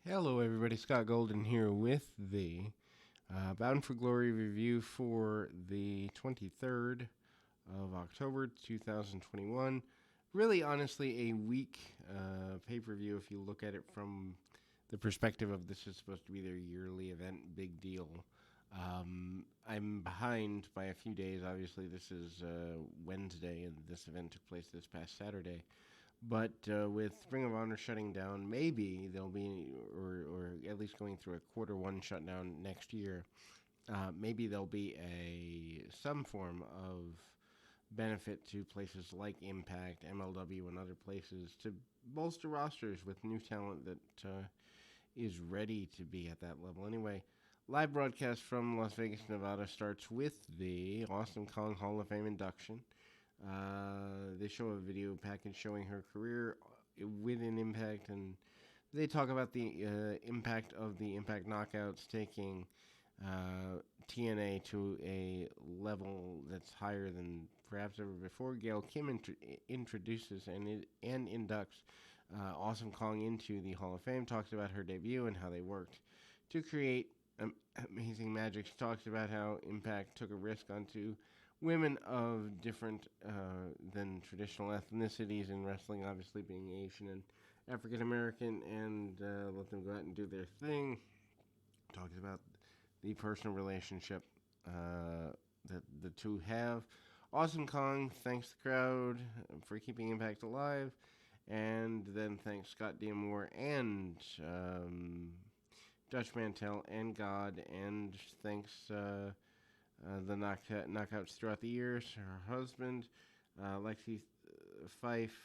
Hello, everybody. Scott Golden here with the Bound for Glory review for the 23rd of October 2021. Really, honestly, a weak pay per view if you look at it from the perspective of this is supposed to be their yearly event, big deal. I'm behind by a few days. Obviously, this is Wednesday, and this event took place this past Saturday. But with Ring of Honor shutting down, maybe they'll be, or at least going through a quarter one shutdown next year. Maybe there'll be some form of benefit to places like Impact, MLW, and other places to bolster rosters with new talent that is ready to be at that level. Anyway, live broadcast from Las Vegas, Nevada starts with the Awesome Kong Hall of Fame induction. They show a video package showing her career within Impact, and they talk about the impact of the Impact knockouts taking TNA to a level that's higher than perhaps ever before. Gail Kim introduces and inducts Awesome Kong into the Hall of Fame, talks about her debut and how they worked to create amazing magic. She talks about how Impact took a risk onto women of different than traditional ethnicities in wrestling, obviously being Asian and African American, and let them go out and do their thing. Talks about the personal relationship that the two have. Awesome Kong thanks the crowd for keeping Impact alive, and then thanks Scott D'Amore and Dutch Mantel and God, and thanks the knockouts throughout the years. Her husband, Lexi Fife,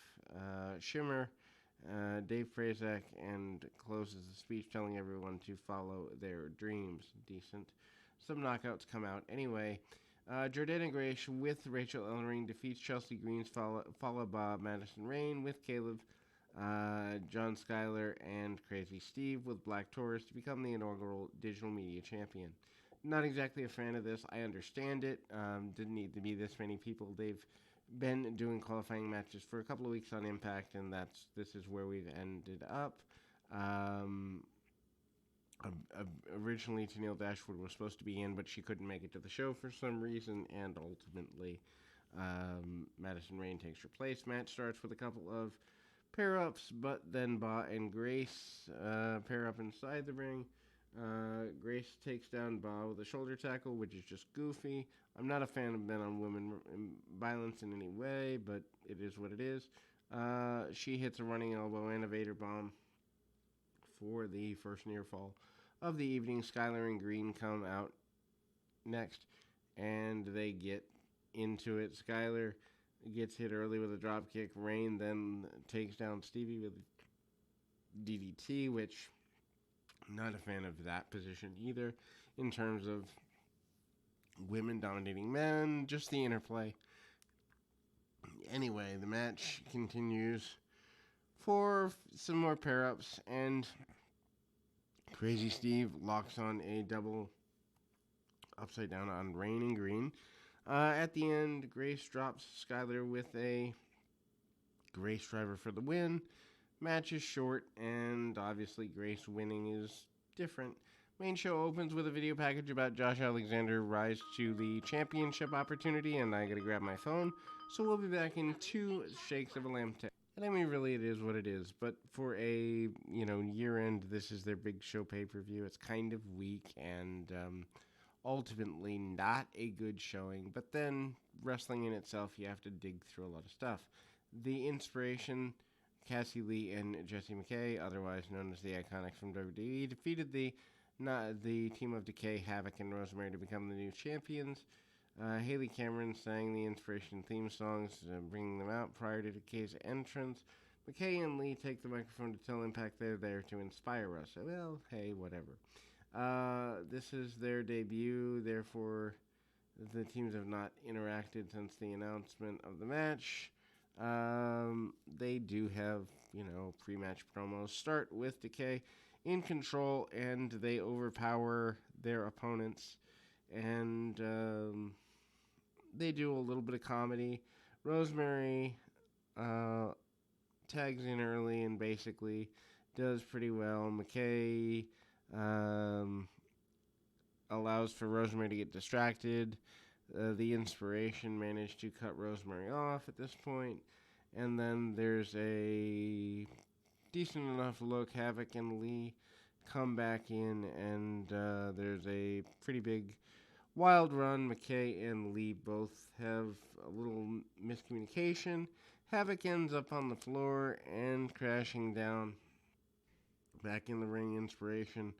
Shimmer, Dave Prazak, and closes the speech telling everyone to follow their dreams. Decent. Some knockouts come out anyway. Jordana Grace with Rachel Ellering defeats Chelsea Greens, followed by Madison Rain with Caleb, John Schuyler, and Crazy Steve with Black Taurus to become the inaugural digital media champion. Not exactly a fan of this. I understand it. Didn't need to be this many people. They've been doing qualifying matches for a couple of weeks on Impact, and this is where we've ended up. Originally, Tennille Dashwood was supposed to be in, but she couldn't make it to the show for some reason, and ultimately, Madison Rain takes her place. Match starts with a couple of pair-ups, but then Ba and Grace pair up inside the ring. Grace takes down Ba with a shoulder tackle, which is just goofy. I'm not a fan of men-on-women violence in any way, but it is what it is. She hits a running elbow and a Vader bomb for the first near fall of the evening. Skylar and Green come out next, and they get into it. Skylar gets hit early with a drop kick. Rain then takes down Stevie with DDT, which I'm not a fan of that position either in terms of women dominating men, just the interplay. Anyway, the match continues for some more pair-ups, and Crazy Steve locks on a double upside down on Rain and Green. At the end, Grace drops Skylar with a Grace driver for the win. Match is short, and obviously Grace winning is different. Main show opens with a video package about Josh Alexander rise to the championship opportunity, and I gotta grab my phone, so we'll be back in 2 shakes of a lamb tail. And I mean, really, it is what it is. But for a year end, this is their big show pay per view. It's kind of weak and ultimately not a good showing. But then wrestling in itself, you have to dig through a lot of stuff. The inspiration, Cassie Lee and Jessie McKay, otherwise known as the Iconics from WWE, defeated the team of Decay, Havoc, and Rosemary to become the new champions. Haley Cameron sang the inspiration theme songs, bringing them out prior to Decay's entrance. McKay and Lee take the microphone to tell Impact they're there to inspire us. Well, hey, whatever. This is their debut, therefore the teams have not interacted since the announcement of the match. They do have, pre-match promos. Start with Decay in control, and they overpower their opponents. And they do a little bit of comedy. Rosemary tags in early and basically does pretty well. McKay allows for Rosemary to get distracted. The inspiration managed to cut Rosemary off at this point. And then there's a decent enough look. Havoc and Lee come back in, and there's a pretty big wild run. McKay and Lee both have a little miscommunication. Havoc ends up on the floor and crashing down. Back in the ring, Inspiration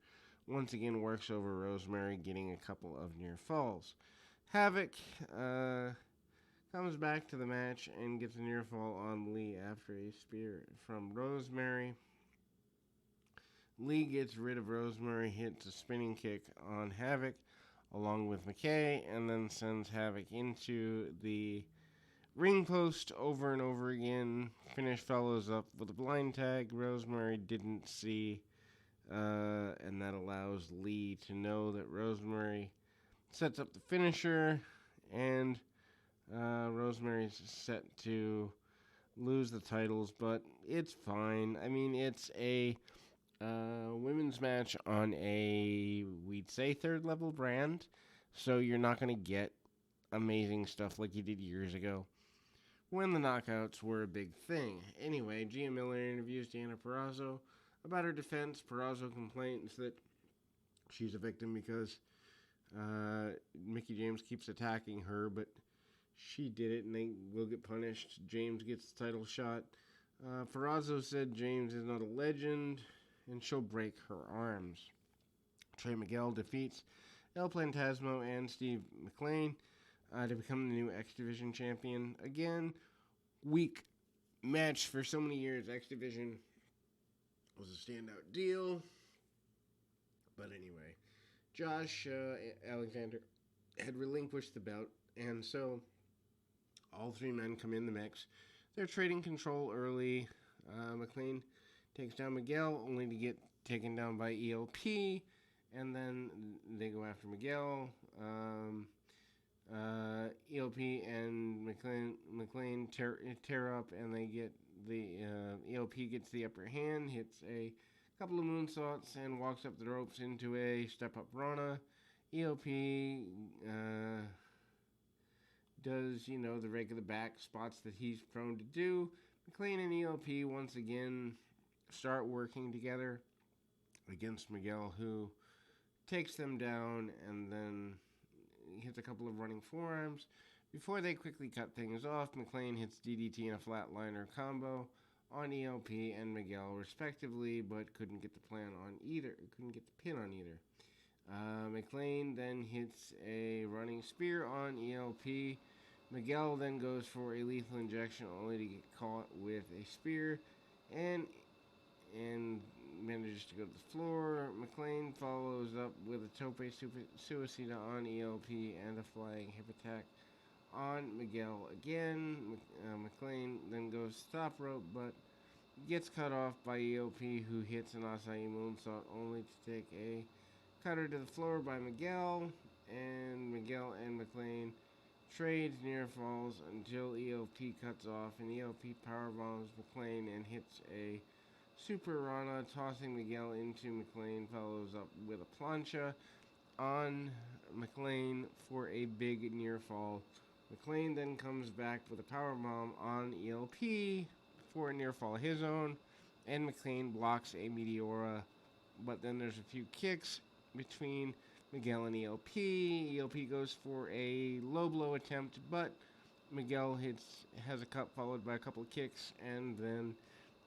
once again works over Rosemary, getting a couple of near falls. Havoc comes back to the match and gets a near fall on Lee after a spear from Rosemary. Lee gets rid of Rosemary, hits a spinning kick on Havoc along with McKay, and then sends Havoc into the ring post over and over again. Finish follows up with a blind tag. Rosemary didn't see, and that allows Lee to know that Rosemary sets up the finisher, and Rosemary's set to lose the titles, but it's fine. I mean, it's a women's match on a, we'd say, third level brand, so you're not going to get amazing stuff like you did years ago when the knockouts were a big thing. Anyway, Gia Miller interviews Deanna Purrazzo about her defense. Purrazzo complains that she's a victim because Mickie James keeps attacking her, but she did it and they will get punished. James gets the title shot. Purrazzo said James is not a legend and she'll break her arms. Trey Miguel defeats El Plantasmo and Steve McLean to become the new X Division champion. Again, weak match for so many years. X Division was a standout deal. But anyway, Josh Alexander had relinquished the belt, and so all three men come in the mix. They're trading control early. McLean takes down Miguel, only to get taken down by ELP, and then they go after Miguel. ELP and McLean tear up, and they get the ELP gets the upper hand, hits a couple of moonsaults, and walks up the ropes into a step-up Rana. ELP does, the regular back spots that he's prone to do. McLean and ELP once again start working together against Miguel, who takes them down and then hits a couple of running forearms. Before they quickly cut things off, McLean hits DDT and a flatliner combo on ELP and Miguel respectively, but couldn't get the pin on either. McLean then hits a running spear on ELP. Miguel then goes for a lethal injection, only to get caught with a spear and manages to go to the floor. McLean follows up with a tope suicida on ELP and a flying hip attack on Miguel again. McLean then goes top rope, but gets cut off by ELP, who hits an Asai moonsault, only to take a cutter to the floor by Miguel. And Miguel and McLean trades near falls until ELP cuts off, and ELP powerbombs McLean and hits a Super Rana, tossing Miguel into McLean, follows up with a plancha on McLean for a big near fall. McLean then comes back with a powerbomb on ELP for a near fall of his own, and McLean blocks a Meteora, but then there's a few kicks between Miguel and ELP. ELP goes for a low blow attempt, but Miguel has a cut followed by a couple of kicks, and then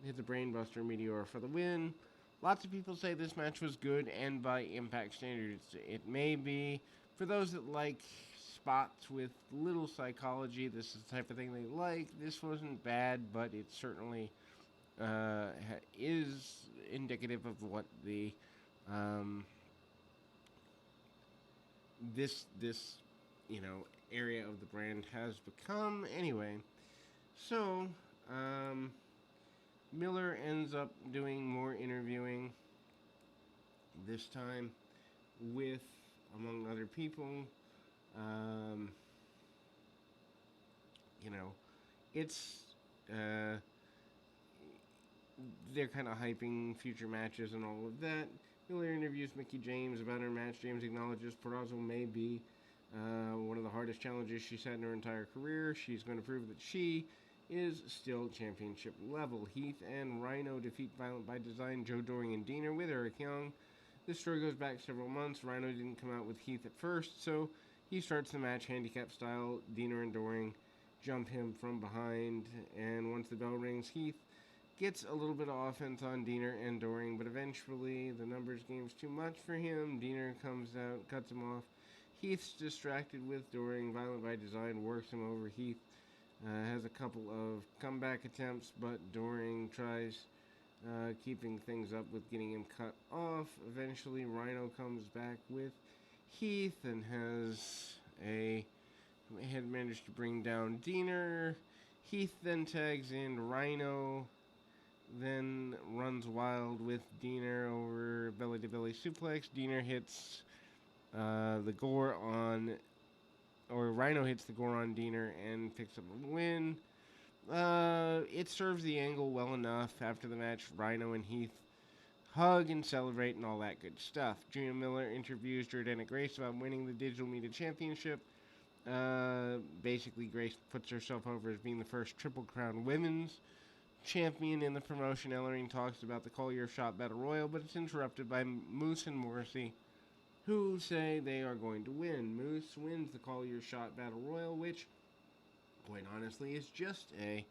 hits a brainbuster Meteor for the win. Lots of people say this match was good, and by Impact standards, it may be. For those that like spots with little psychology, this is the type of thing they like. This wasn't bad, but it certainly is indicative of what the this area of the brand has become. Anyway, so Miller ends up doing more interviewing, this time with, among other people, it's they're kind of hyping future matches and all of that. Miller interviews Mickey James about her match. James acknowledges Purrazzo may be one of the hardest challenges she's had in her entire career. She's going to prove that she is still championship level. Heath and Rhino defeat Violent by Design, Joe Doring, and Diener with Eric Young. This story goes back several months. Rhino didn't come out with Heath at first, so he starts the match handicap style. Diener and Doring jump him from behind, and once the bell rings, Heath gets a little bit of offense on Diener and Doring, but eventually the numbers game's too much for him. Diener comes out, cuts him off. Heath's distracted with Doring. Violent by Design works him over. Heath has a couple of comeback attempts, but Doring tries keeping things up with getting him cut off. Eventually, Rhino comes back with Heath and had managed to bring down Diener. Heath then tags in Rhino, then runs wild with Diener over belly-to-belly suplex. Diener hits the gore on, or Rhino hits the gore on Diener and picks up a win. It serves the angle well enough. After the match, Rhino and Heath hug and celebrate and all that good stuff. Junior Miller interviews Jordana Grace about winning the Digital Media Championship. Basically, Grace puts herself over as being the first Triple Crown Women's champion in the promotion. Ellering talks about the Call Your Shot Battle Royal, but it's interrupted by Moose and Morrissey, who say they are going to win. Moose wins the Call Your Shot Battle Royal, which, quite honestly, is just a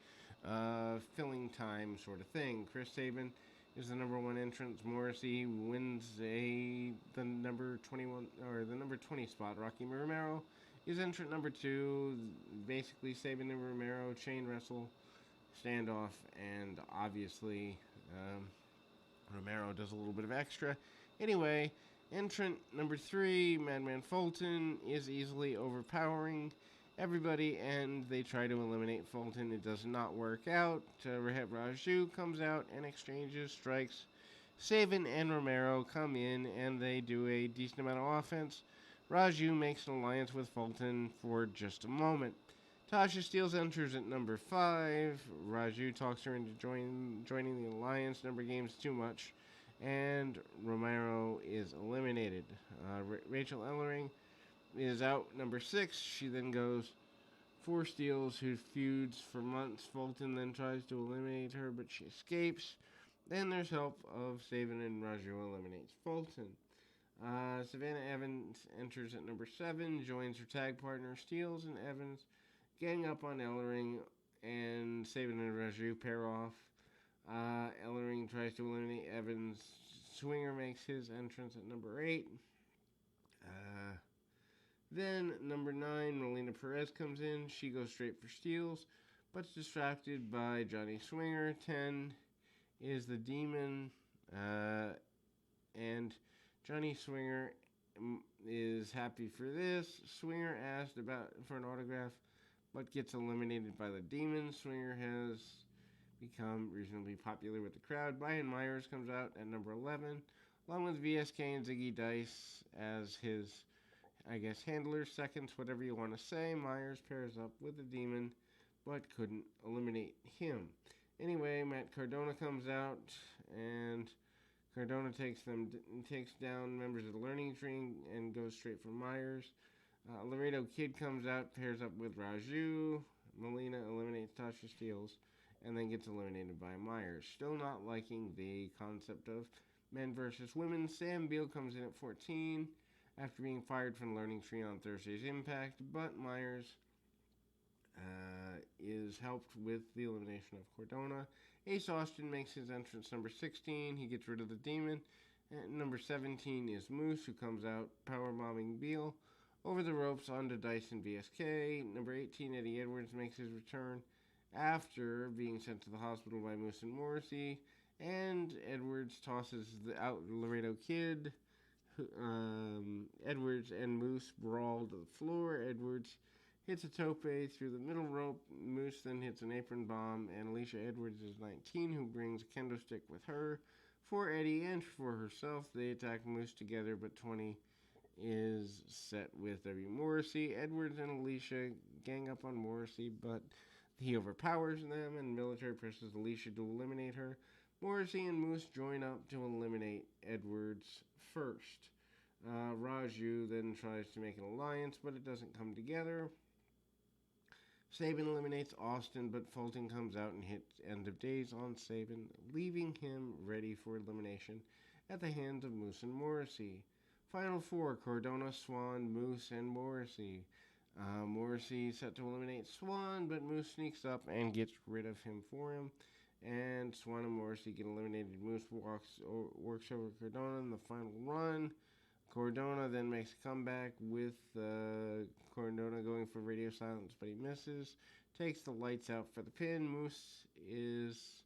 filling time sort of thing. Chris Sabin is the number one entrant. Morrissey wins the number 21 or the number 20 spot. Rocky Romero is entrant number 2. Basically, Sabin and Romero chain wrestle, standoff, and obviously Romero does a little bit of extra. Anyway, entrant number 3, Madman Fulton, is easily overpowering everybody, and they try to eliminate Fulton. It does not work out. Rehet Raju comes out and exchanges strikes. Sabin and Romero come in, and they do a decent amount of offense. Raju makes an alliance with Fulton for just a moment. Tasha Steelz enters at number 5. Raju talks her into joining the alliance. Number game's too much, and Romero is eliminated. Rachel Ellering is out, number 6. She then goes for Steelz, who feuds for months. Fulton then tries to eliminate her, but she escapes. Then there's help of Sabin, and Raju eliminates Fulton. Savannah Evans enters at number 7, joins her tag partner Steelz and Evans, gang up on Ellering, and Sabin and Raju pair off. Ellering tries to eliminate Evans. Swinger makes his entrance at number 8. Then number 9, Melina Perez comes in. She goes straight for Steelz, but's distracted by Johnny Swinger. 10 is the Demon, and Johnny Swinger is happy for this. Swinger asked for an autograph, but gets eliminated by the Demon. Swinger has become reasonably popular with the crowd. Brian Myers comes out at number 11, along with VSK and Ziggy Dice as his, handlers, seconds, whatever you want to say. Myers pairs up with the Demon, but couldn't eliminate him. Anyway, Matt Cardona comes out, and Cardona takes down members of the Learning Tree and goes straight for Myers. Laredo Kid comes out, pairs up with Raju. Melina eliminates Tasha Steelz, and then gets eliminated by Myers. Still not liking the concept of men versus women. Sam Beal comes in at 14 after being fired from Learning Tree on Thursday's Impact, but Myers is helped with the elimination of Cardona. Ace Austin makes his entrance number 16. He gets rid of the Demon. And number 17 is Moose, who comes out powerbombing Beal over the ropes onto Dyson VSK. Number 18, Eddie Edwards, makes his return after being sent to the hospital by Moose and Morrissey. And Edwards tosses out Laredo Kid. Edwards and Moose brawl to the floor. Edwards hits a tope through the middle rope. Moose then hits an apron bomb, and Alicia Edwards is 19, who brings a kendo stick with her for Eddie and for herself. They attack Moose together, but 20 is set with W. Morrissey. Edwards and Alicia gang up on Morrissey, but he overpowers them, and military presses Alicia to eliminate her. Morrissey and Moose join up to eliminate Edwards first. Raju then tries to make an alliance, but it doesn't come together. Sabin eliminates Austin, but Fulton comes out and hits End of Days on Sabin, leaving him ready for elimination at the hands of Moose and Morrissey. Final four: Cardona, Swan, Moose, and Morrissey. Morrissey set to eliminate Swan, but Moose sneaks up and gets rid of him for him. And Swan and Morrissey get eliminated. Moose works over Cardona in the final run. Cardona then makes a comeback with Cardona going for radio silence, but he misses. Takes the lights out for the pin. Moose is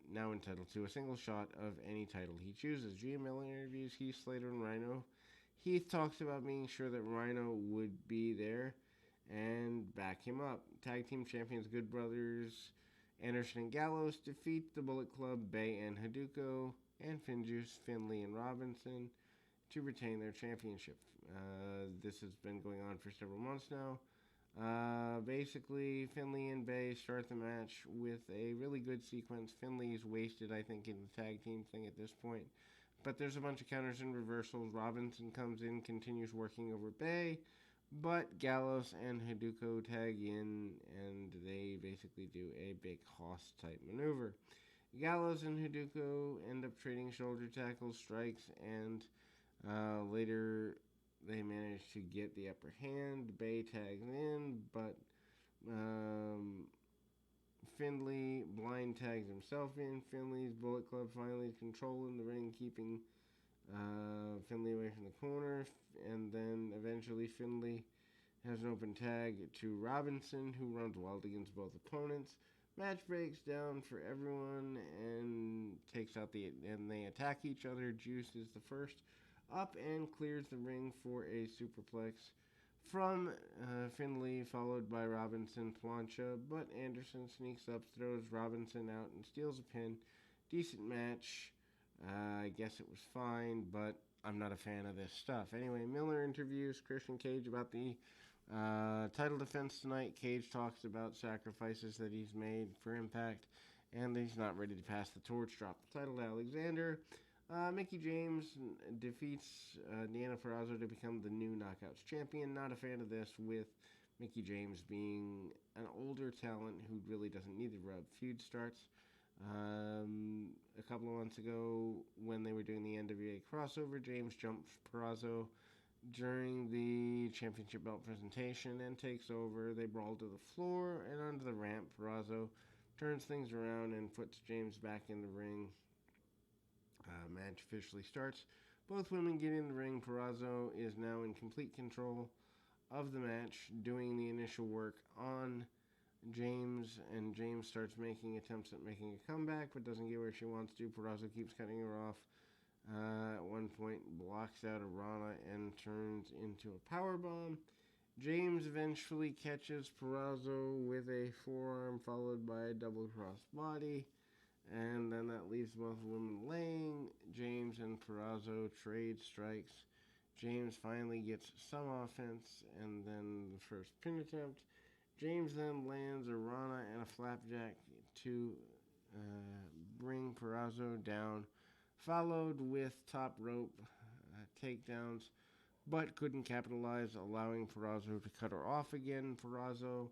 now entitled to a single shot of any title he chooses. GML interviews Heath Slater and Rhino. Heath talks about being sure that Rhino would be there and back him up. Tag team champions Good Brothers Anderson and Gallows defeat the Bullet Club, Bay and Haduko, and Finjuice, Finley, and Robinson to retain their championship. This has been going on for several months now. Basically, Finley and Bay start the match with a really good sequence. Finley's wasted, I think, in the tag team thing at this point. But there's a bunch of counters and reversals. Robinson comes in, continues working over Bay. But Gallows and Haduko tag in, and they basically do a big Hoss-type maneuver. Gallows and Haduko end up trading shoulder tackles, strikes, and later they manage to get the upper hand. Bay tags in, but Finley blind tags himself in. Finley's Bullet Club finally controlling the ring, keeping Finley away from the corner, and then eventually Finley has an open tag to Robinson, who runs wild against both opponents. Match breaks down for everyone and they attack each other. Juice is the first up and clears the ring for a superplex from Finley, followed by Robinson plancha, but Anderson sneaks up, throws Robinson out, and steals a pin. Decent match. I guess it was fine, but I'm not a fan of this stuff. Anyway, Miller interviews Christian Cage about the title defense tonight. Cage talks about sacrifices that he's made for Impact, and he's not ready to pass the torch. Drop the title to Alexander. Mickie James defeats Deanna Purrazzo to become the new Knockouts champion. Not a fan of this, with Mickie James being an older talent who really doesn't need the rub. Feud starts a couple of months ago when they were doing the NWA crossover. James jumps Purrazzo during the championship belt presentation and takes over. They brawl to the floor and onto the ramp. Purrazzo turns things around and puts James back in the ring. Match officially starts. Both women get in the ring. Purrazzo is now in complete control of the match, doing the initial work on James, and James starts making attempts at making a comeback, but doesn't get where she wants to. Purrazzo keeps cutting her off. At one point, blocks out a Rana and turns into a powerbomb. James eventually catches Purrazzo with a forearm, followed by a double cross body, and then that leaves both women laying. James and Purrazzo trade strikes. James finally gets some offense, and then the first pin attempt. James then lands a Rana and a flapjack to bring Purrazzo down, followed with top rope takedowns, but couldn't capitalize, allowing Purrazzo to cut her off again. Purrazzo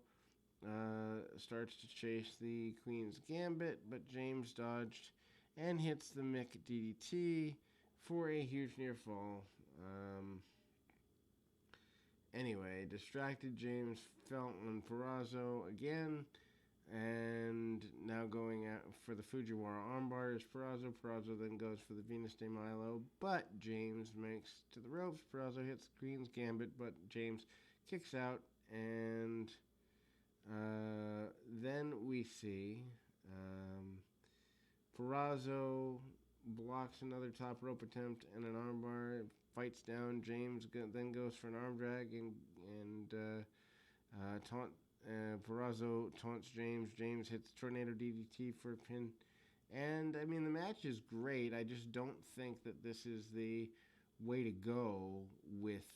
starts to chase the Queen's Gambit, but James dodged and hits the Mick DDT for a huge near fall. Anyway, distracted James fell on Purrazzo again, and now going out for the Fujiwara armbar is Purrazzo. Purrazzo then goes for the Venus de Milo, but James makes to the ropes. Purrazzo hits the Queen's Gambit, but James kicks out, and then we see Purrazzo blocks another top rope attempt and an armbar, fights down James, then goes for an arm drag, and Purrazzo taunts James. James hits Tornado DDT for a pin. And, I mean, the match is great. I just don't think that this is the way to go with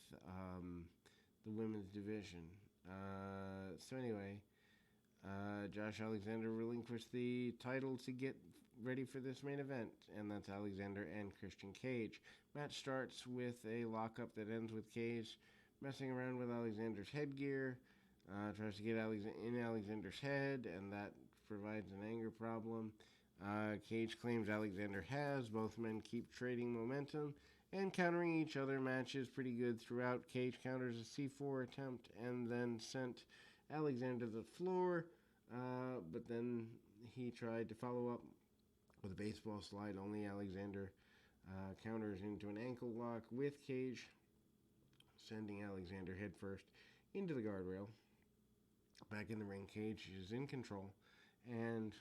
the women's division. So anyway, Josh Alexander relinquished the title to get ready for this main event, and that's Alexander and Christian Cage. Match starts with a lockup that ends with Cage messing around with Alexander's headgear, tries to get in Alexander's head, and that provides an anger problem. Cage claims Alexander has. Both men keep trading momentum and countering each other. Matches pretty good throughout. Cage counters a C4 attempt and then sent Alexander to the floor, but then he tried to follow up with a baseball slide. Only Alexander counters into an ankle lock with Cage, sending Alexander headfirst into the guardrail. Back in the ring, Cage is in control and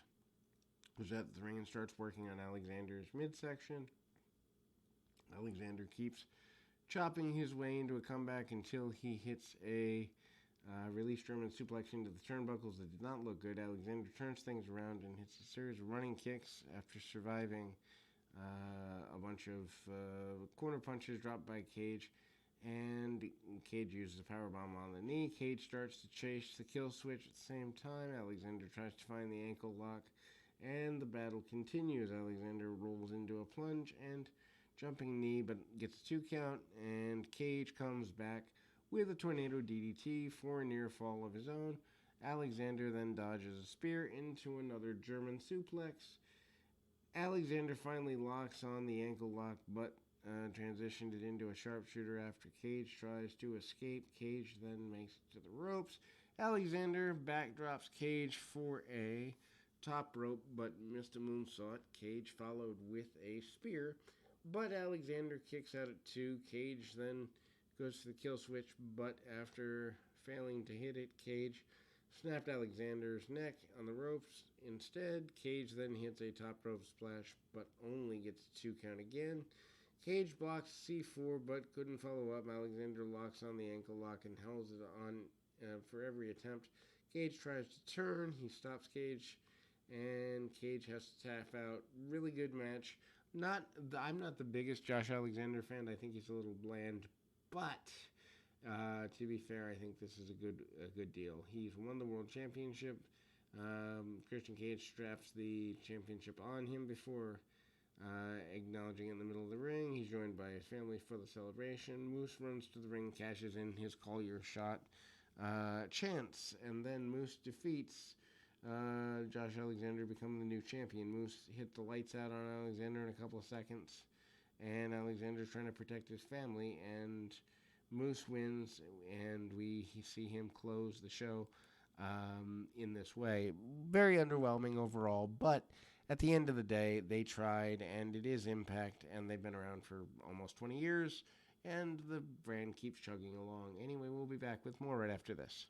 was at the ring and starts working on Alexander's midsection. Alexander keeps chopping his way into a comeback until he hits a release German suplex into the turnbuckles that did not look good. Alexander turns things around and hits a series of running kicks after surviving a bunch of corner punches dropped by Cage. And Cage uses a powerbomb on the knee. Cage starts to chase the kill switch at the same time. Alexander tries to find the ankle lock, and the battle continues. Alexander rolls into a plunge and jumping knee, but gets a 2 count, and Cage comes back with a tornado DDT for a near fall of his own. Alexander then dodges a spear into another German suplex. Alexander finally locks on the ankle lock, but transitioned it into a sharpshooter after Cage tries to escape. Cage then makes it to the ropes. Alexander backdrops Cage for a top rope, but missed a moonsault. Cage followed with a spear, but Alexander kicks out at 2. Cage then goes to the kill switch, but after failing to hit it, Cage snapped Alexander's neck on the ropes. Instead, Cage then hits a top rope splash, but only gets a 2 count again. Cage blocks C4, but couldn't follow up. Alexander locks on the ankle lock and holds it on for every attempt. Cage tries to turn. He stops Cage, and Cage has to tap out. Really good match. I'm not the biggest Josh Alexander fan. I think he's a little bland, but to be fair, I think this is a good deal. He's won the World Championship. Christian Cage straps the championship on him before acknowledging it in the middle of the ring. He's joined by his family for the celebration. Moose runs to the ring, cashes in his call your shot chance, and then Moose defeats Josh Alexander, becoming the new champion. Moose hit the lights out on Alexander in a couple of seconds, and Alexander's trying to protect his family, and Moose wins, and we see him close the show in this way. Very underwhelming overall, but at the end of the day, they tried, and it is Impact, and they've been around for almost 20 years, and the brand keeps chugging along. Anyway, we'll be back with more right after this.